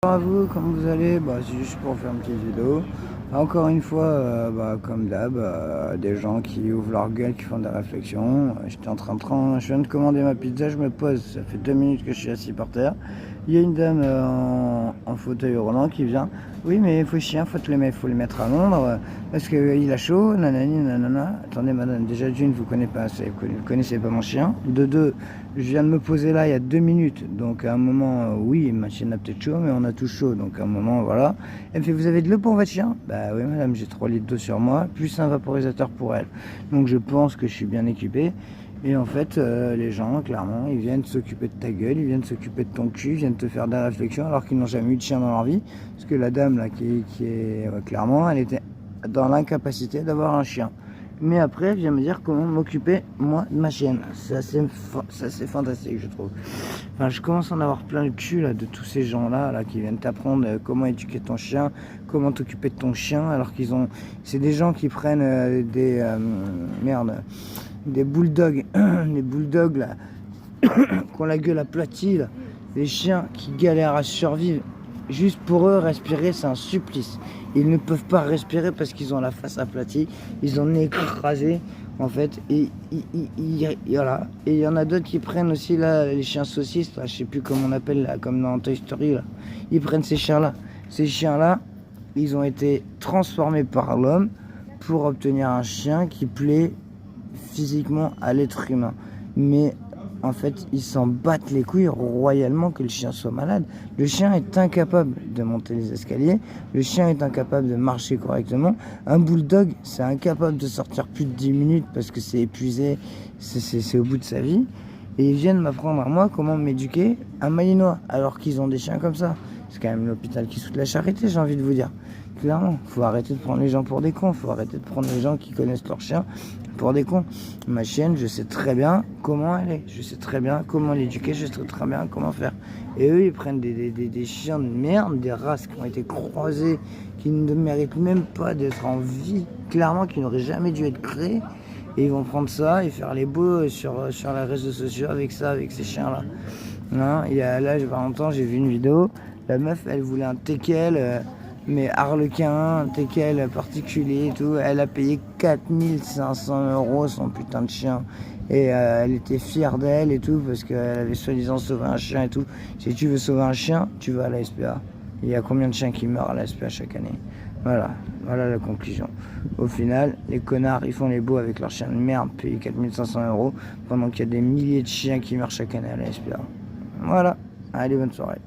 À vous, comment vous allez? C'est juste pour faire une petite vidéo. Encore une fois, comme d'hab, des gens qui ouvrent leur gueule, qui font des réflexions. Je viens de commander ma pizza, je me pose, ça fait 2 minutes que je suis assis par terre. Il y a une dame en fauteuil roulant qui vient. Oui, mais il faut faut les mettre à l'ombre parce qu'il a chaud, nanani, nanana. Attendez, madame, déjà d'une, vous connaissez pas mon chien. De deux, je viens de me poser là il y a 2 minutes. Donc à un moment, oui, ma chienne a peut-être chaud, mais on a tous chaud. Donc à un moment, voilà. Elle me fait, vous avez de l'eau pour votre chien? Bah oui, madame, j'ai 3 litres d'eau sur moi, plus un vaporisateur pour elle. Donc je pense que je suis bien équipé. Et en fait, les gens, clairement, ils viennent s'occuper de ta gueule, ils viennent s'occuper de ton cul, ils viennent te faire des réflexions alors qu'ils n'ont jamais eu de chien dans leur vie. Parce que la dame, là, qui est clairement, elle était dans l'incapacité d'avoir un chien. Mais après, elle vient me dire comment m'occuper, moi, de ma chienne. C'est assez fantastique, je trouve. Enfin, je commence à en avoir plein le cul, là, de tous ces gens-là, là, qui viennent t'apprendre comment éduquer ton chien, comment t'occuper de ton chien, alors qu'ils ont... C'est des gens qui prennent des bulldogs, les bulldogs, là, qui ont la gueule aplatie, là. Les chiens qui galèrent à survivre. Juste pour eux, respirer, c'est un supplice. Ils ne peuvent pas respirer parce qu'ils ont la face aplatie. Ils ont le nez écrasé, en fait. Et voilà. Et il y en a d'autres qui prennent aussi, là, les chiens saucisses, là, je sais plus comment on appelle, là, comme dans Toy Story, là. Ils prennent ces chiens-là. Ces chiens-là, ils ont été transformés par l'homme pour obtenir un chien qui plaît physiquement à l'être humain. Mais en fait, ils s'en battent les couilles royalement que le chien soit malade. Le chien est incapable de monter les escaliers. Le chien est incapable de marcher correctement. Un bulldog, c'est incapable de sortir plus de 10 minutes parce que c'est épuisé, c'est au bout de sa vie. Et ils viennent m'apprendre à moi comment m'éduquer un malinois, alors qu'ils ont des chiens comme ça. C'est quand même l'hôpital qui soude la charité, j'ai envie de vous dire. Clairement, faut arrêter de prendre les gens pour des cons. Faut arrêter de prendre les gens qui connaissent leur chien pour des cons. Ma chienne, je sais très bien comment elle est. Je sais très bien comment l'éduquer. Je sais très bien comment faire. Et eux, ils prennent des chiens de merde, des races qui ont été croisées, qui ne méritent même pas d'être en vie. Clairement, qui n'auraient jamais dû être créés. Et ils vont prendre ça et faire les beaux sur les réseaux sociaux avec ça, avec ces chiens-là. Non, il y a, là, il y a pas longtemps, j'ai vu une vidéo. La meuf, elle voulait un teckel, mais harlequin, un teckel particulier et tout. Elle a payé 4500 € son putain de chien. Et elle était fière d'elle et tout, parce qu'elle avait soi-disant sauvé un chien et tout. Si tu veux sauver un chien, tu vas à la SPA. Il y a combien de chiens qui meurent à la SPA chaque année? Voilà la conclusion. Au final, les connards, ils font les beaux avec leurs chiens de merde, payés 4500 €, pendant qu'il y a des milliers de chiens qui meurent chaque année à la SPA. Voilà, allez, bonne soirée.